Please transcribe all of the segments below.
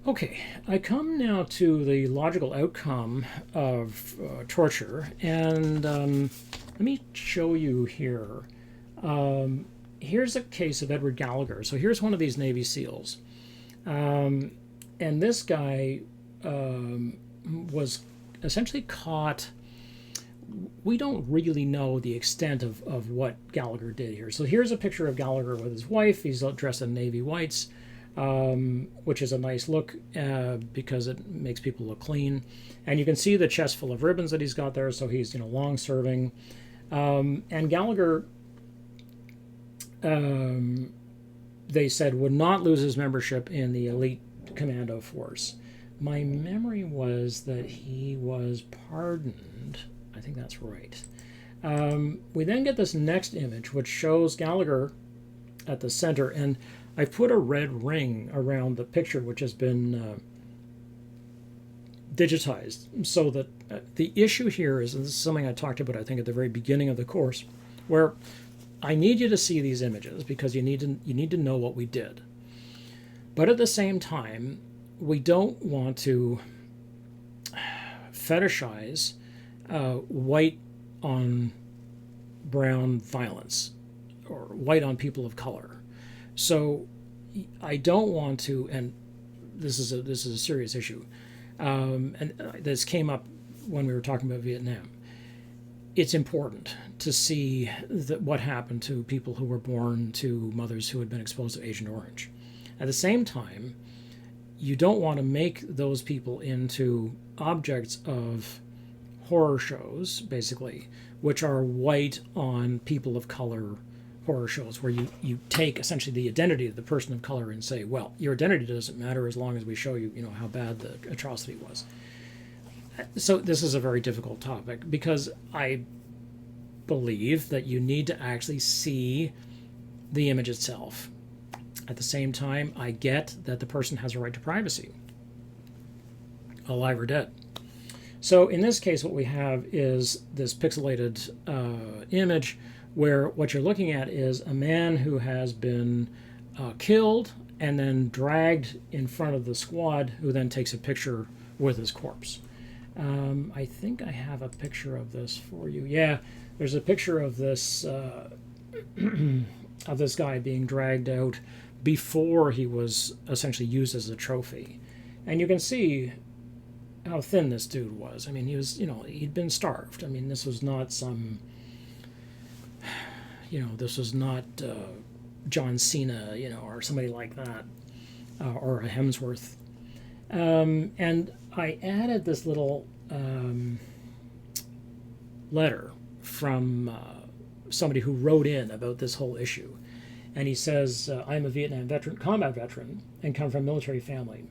Okay, I come now to the logical outcome of torture, and let me show you here. Here's a case of Edward Gallagher. So here's one of these Navy SEALs, and this guy was essentially caught. We don't really know the extent of what Gallagher did here. So here's a picture of Gallagher with his wife. He's dressed in navy whites, which is a nice look because it makes people look clean. And you can see the chest full of ribbons that he's got there. So he's long serving. And Gallagher, they said, would not lose his membership in the elite commando force. My memory was that he was pardoned. I think that's right. We then get this next image, which shows Gallagher at the center, and I've put a red ring around the picture, which has been digitized, so that the issue here is, and this is something I talked about, I think, at the very beginning of the course, where I need you to see these images because you need to know what we did. But at the same time, we don't want to fetishize white on brown violence or white on people of color. So I don't want to, and this is a serious issue, and this came up when we were talking about Vietnam. It's important to see what happened to people who were born to mothers who had been exposed to Agent Orange. At the same time, you don't want to make those people into objects of horror shows, basically, which are white on people of color horror shows, where you take essentially the identity of the person of color and say, well, your identity doesn't matter as long as we show you, how bad the atrocity was. So this is a very difficult topic because I believe that you need to actually see the image itself. At the same time, I get that the person has a right to privacy, alive or dead. So in this case, what we have is this pixelated image where what you're looking at is a man who has been killed and then dragged in front of the squad, who then takes a picture with his corpse. I think I have a picture of this for you. Yeah, there's a picture of this of this guy being dragged out before he was essentially used as a trophy. And you can see how thin this dude was. I mean, he was, he'd been starved. I mean, this was not some, this was not John Cena, or somebody like that, or a Hemsworth. And I added this little letter from somebody who wrote in about this whole issue. And he says, I'm a Vietnam veteran, combat veteran, and come from a military family.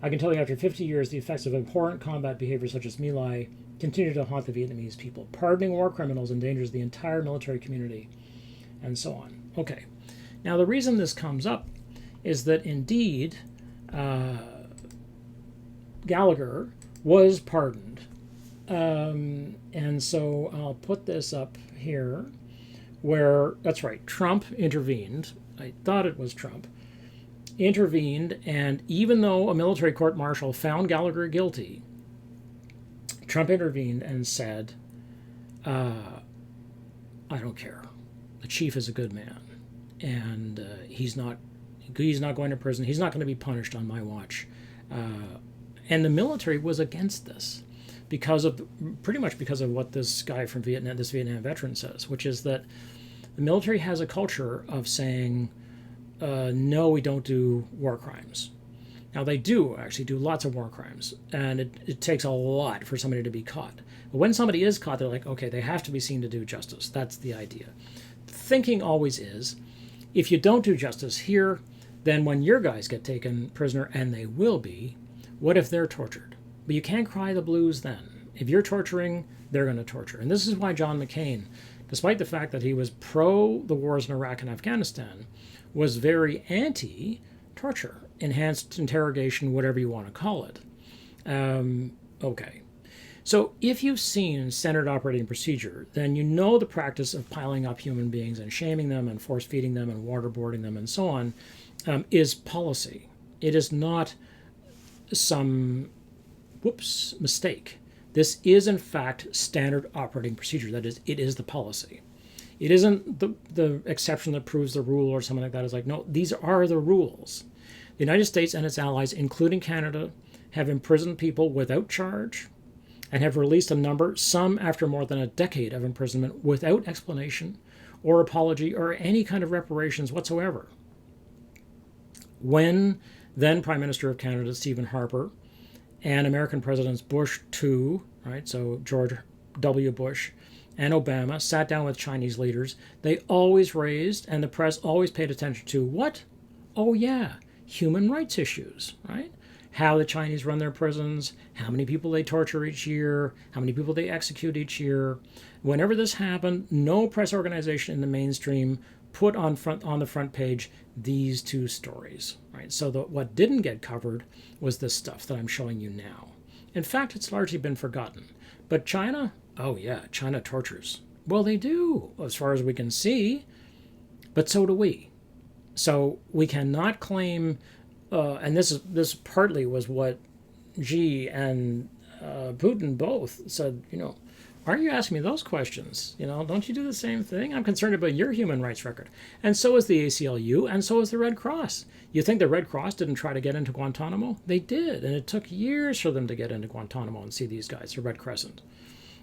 I can tell you after 50 years, the effects of abhorrent combat behavior such as My Lai continue to haunt the Vietnamese people. Pardoning war criminals endangers the entire military community, and so on. Okay. Now, the reason this comes up is that indeed Gallagher was pardoned. And so I'll put this up here where, that's right, Trump intervened. I thought it was Trump. Intervened, and even though a military court-martial found Gallagher guilty, Trump intervened and said, I don't care. The chief is a good man, and he's not going to prison. He's not going to be punished on my watch. And the military was against this pretty much because of what this guy from Vietnam, this Vietnam veteran, says, which is that the military has a culture of saying, no, we don't do war crimes. Now, they do actually do lots of war crimes, and it takes a lot for somebody to be caught. But when somebody is caught, they're like, okay, they have to be seen to do justice. That's the idea. Thinking always is, if you don't do justice here, then when your guys get taken prisoner, and they will be, what if they're tortured? But you can't cry the blues then. If you're torturing, they're going to torture. And this is why John McCain, despite the fact that he was pro the wars in Iraq and Afghanistan, was very anti-torture, enhanced interrogation, whatever you want to call it. Okay. So if you've seen standard operating procedure, then you know the practice of piling up human beings and shaming them and force-feeding them and waterboarding them and so on is policy. It is not some, mistake. This is, in fact, standard operating procedure. That is, it is the policy. It isn't the exception that proves the rule or something like that. It's like, no, these are the rules. The United States and its allies, including Canada, have imprisoned people without charge and have released a number, some after more than a decade of imprisonment, without explanation or apology or any kind of reparations whatsoever. When then Prime Minister of Canada, Stephen Harper, and American Presidents Bush II, right, so George W. Bush, and Obama sat down with Chinese leaders, they always raised, and the press always paid attention to, what? Oh yeah, human rights issues, right? How the Chinese run their prisons, how many people they torture each year, how many people they execute each year. Whenever this happened, no press organization in the mainstream put on the front page these two stories, right? So what didn't get covered was this stuff that I'm showing you now. In fact, it's largely been forgotten. But China, oh yeah, China tortures. Well, they do, as far as we can see, but so do we. So we cannot claim, and this partly was what Xi and Putin both said, why are you asking me those questions? Don't you do the same thing? I'm concerned about your human rights record. And so is the ACLU, and so is the Red Cross. You think the Red Cross didn't try to get into Guantanamo? They did, and it took years for them to get into Guantanamo and see these guys, the Red Crescent.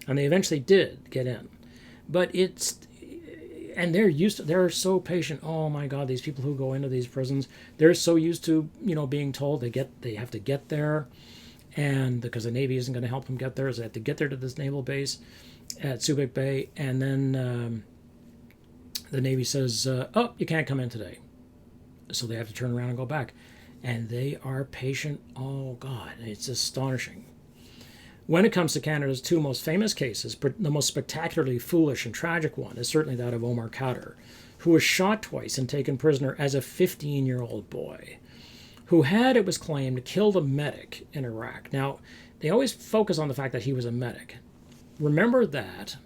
And they eventually did get in. But and they're so patient. Oh my God, these people who go into these prisons, they're so used to, being told they have to get there. And because the Navy isn't going to help them get there, so they have to get there to this naval base at Subic Bay. And then the Navy says, oh, you can't come in today. So they have to turn around and go back. And they are patient. Oh, God, it's astonishing. When it comes to Canada's two most famous cases, the most spectacularly foolish and tragic one is certainly that of Omar Khadr, who was shot twice and taken prisoner as a 15-year-old boy, who had, it was claimed, killed a medic in Iraq. Now, they always focus on the fact that he was a medic. Remember that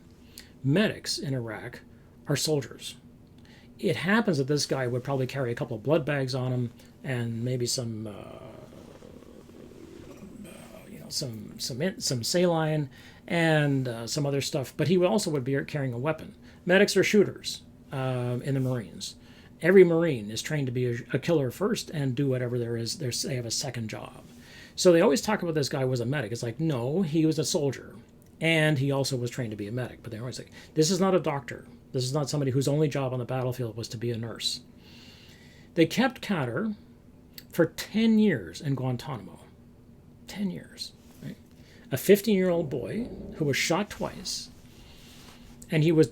medics in Iraq are soldiers. It happens that this guy would probably carry a couple of blood bags on him and maybe some saline and some other stuff, but he also would be carrying a weapon. Medics are shooters in the Marines. Every Marine is trained to be a killer first and do whatever there is. They have a second job. So they always talk about this guy was a medic. It's like, no, he was a soldier. And he also was trained to be a medic. But they always say, this is not a doctor. This is not somebody whose only job on the battlefield was to be a nurse. They kept Khadr for 10 years in Guantanamo. 10 years. Right? A 15-year-old boy who was shot twice. And he was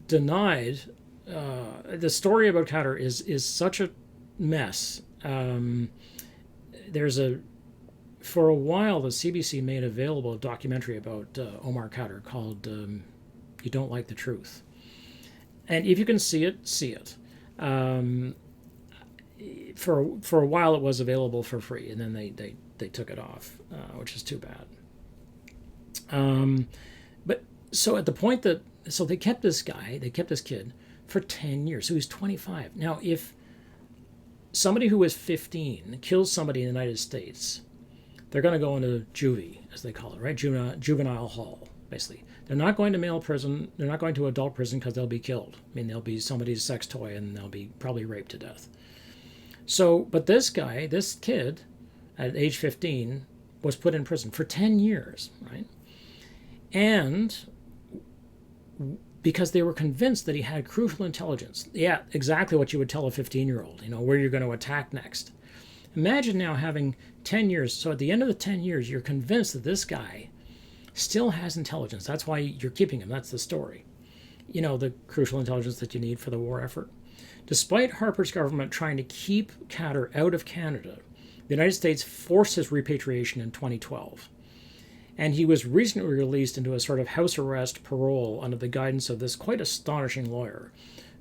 denied... the story about Khadr is such a mess. For a while, the CBC made available a documentary about Omar Khadr called "You Don't Like the Truth," and if you can see it, see it. For a while, it was available for free, and then they took it off, which is too bad. But so at the point that they kept this kid for 10 years. So he's 25. Now, if somebody who was 15 kills somebody in the United States, they're going to go into juvie, as they call it, right? Juvenile hall, basically. They're not going to male prison. They're not going to adult prison because they'll be killed. I mean, they'll be somebody's sex toy and they'll be probably raped to death. So, but this kid, at age 15, was put in prison for 10 years, right? And because they were convinced that he had crucial intelligence. Yeah, exactly what you would tell a 15-year-old, where you're going to attack next. Imagine now having 10 years. So at the end of the 10 years, you're convinced that this guy still has intelligence. That's why you're keeping him. That's the story. The crucial intelligence that you need for the war effort. Despite Harper's government trying to keep Khadr out of Canada, the United States forced his repatriation in 2012. And he was recently released into a sort of house arrest parole under the guidance of this quite astonishing lawyer,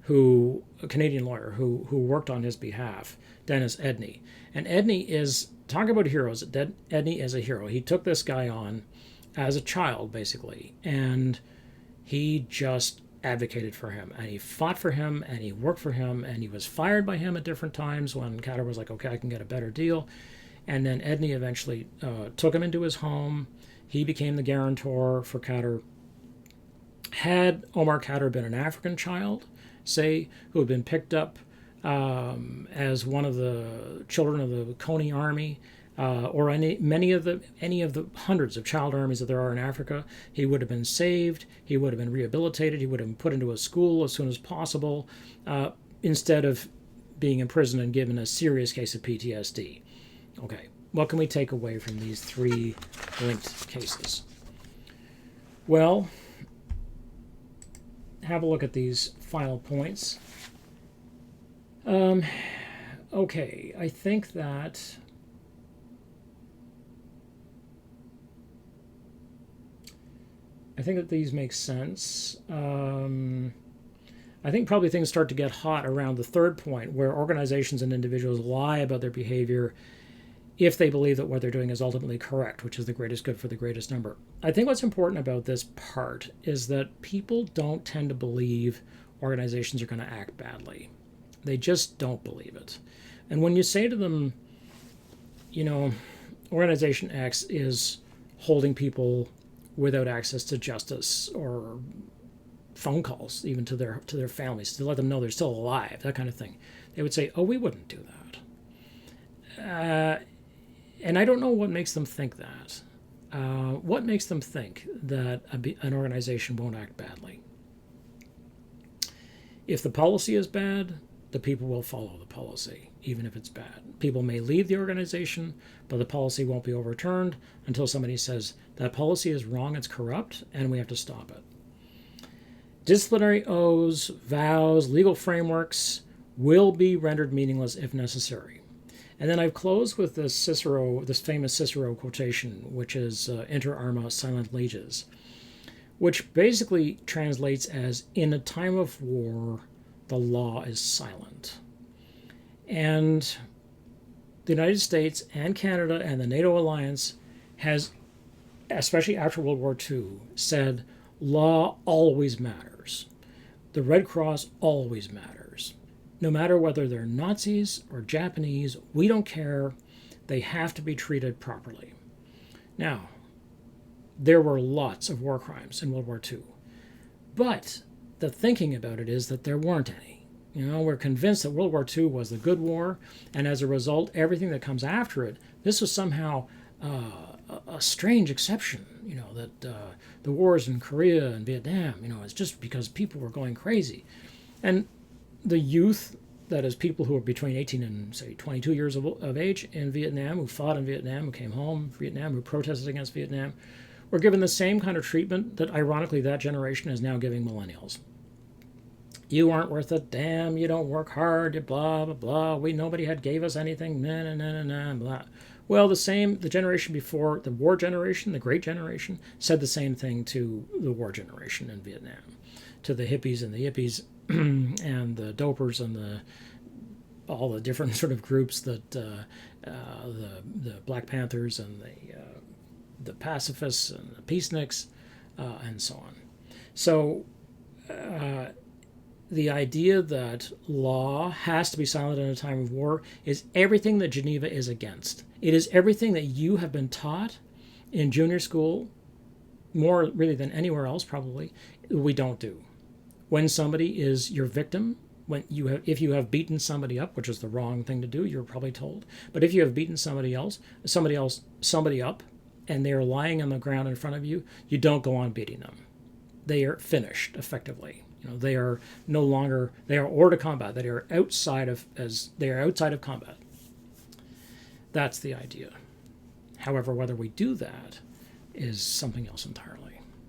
a Canadian lawyer who worked on his behalf, Dennis Edney. And Edney is, talk about heroes, Edney is a hero. He took this guy on as a child, basically, and he just advocated for him, and he fought for him, and he worked for him, and he was fired by him at different times when Khadr was like, okay, I can get a better deal. And then Edney eventually took him into his home. He became the guarantor for Khadr. Had Omar Khadr been an African child, say, who had been picked up as one of the children of the Coney army, or any of the hundreds of child armies that there are in Africa, he would have been saved. He would have been rehabilitated. He would have been put into a school as soon as possible, instead of being imprisoned and given a serious case of PTSD. Okay, what can we take away from these three linked cases? Well, have a look at these final points. Okay, I think that these make sense. I think probably things start to get hot around the third point, where organizations and individuals lie about their behavior if they believe that what they're doing is ultimately correct, which is the greatest good for the greatest number. I think what's important about this part is that people don't tend to believe organizations are going to act badly. They just don't believe it. And when you say to them, Organization X is holding people without access to justice or phone calls, even to their families, to let them know they're still alive, that kind of thing, they would say, oh, we wouldn't do that. And I don't know what makes them think that. What makes them think that an organization won't act badly? If the policy is bad, the people will follow the policy, even if it's bad. People may leave the organization, but the policy won't be overturned until somebody says that policy is wrong, it's corrupt, and we have to stop it. Disciplinary oaths, vows, legal frameworks will be rendered meaningless if necessary. And then I've closed with this famous Cicero quotation, which is inter arma silent leges, which basically translates as, in a time of war, the law is silent. And the United States and Canada and the NATO alliance has, especially after World War II, said law always matters. The Red Cross always matters. No matter whether they're Nazis or Japanese, we don't care. They have to be treated properly. Now, there were lots of war crimes in World War II. But the thinking about it is that there weren't any. We're convinced that World War II was the good war, and as a result, everything that comes after it, this was somehow a strange exception, that the wars in Korea and Vietnam, it's just because people were going crazy. And the youth, that is people who were between 18 and, say, 22 years of age in Vietnam, who fought in Vietnam, who came home from Vietnam, who protested against Vietnam, were given the same kind of treatment that, ironically, that generation is now giving millennials. You aren't worth a damn, you don't work hard, you blah, blah, blah, nobody gave us anything, nah, nah, nah, nah, blah. Well, the generation before, the war generation, the great generation, said the same thing to the war generation in Vietnam, to the hippies and the yippies and the dopers and all the different sort of groups that the Black Panthers and the pacifists and the peaceniks and so on. So the idea that law has to be silent in a time of war is everything that Geneva is against. It is everything that you have been taught in junior school, more really than anywhere else probably, we don't do. When somebody is your victim, if you have beaten somebody up, which is the wrong thing to do, you're probably told. But if you have beaten somebody up, and they are lying on the ground in front of you, you don't go on beating them. They are finished, effectively. They are no longer, they are hors de combat. They are outside of combat. That's the idea. However, whether we do that is something else entirely.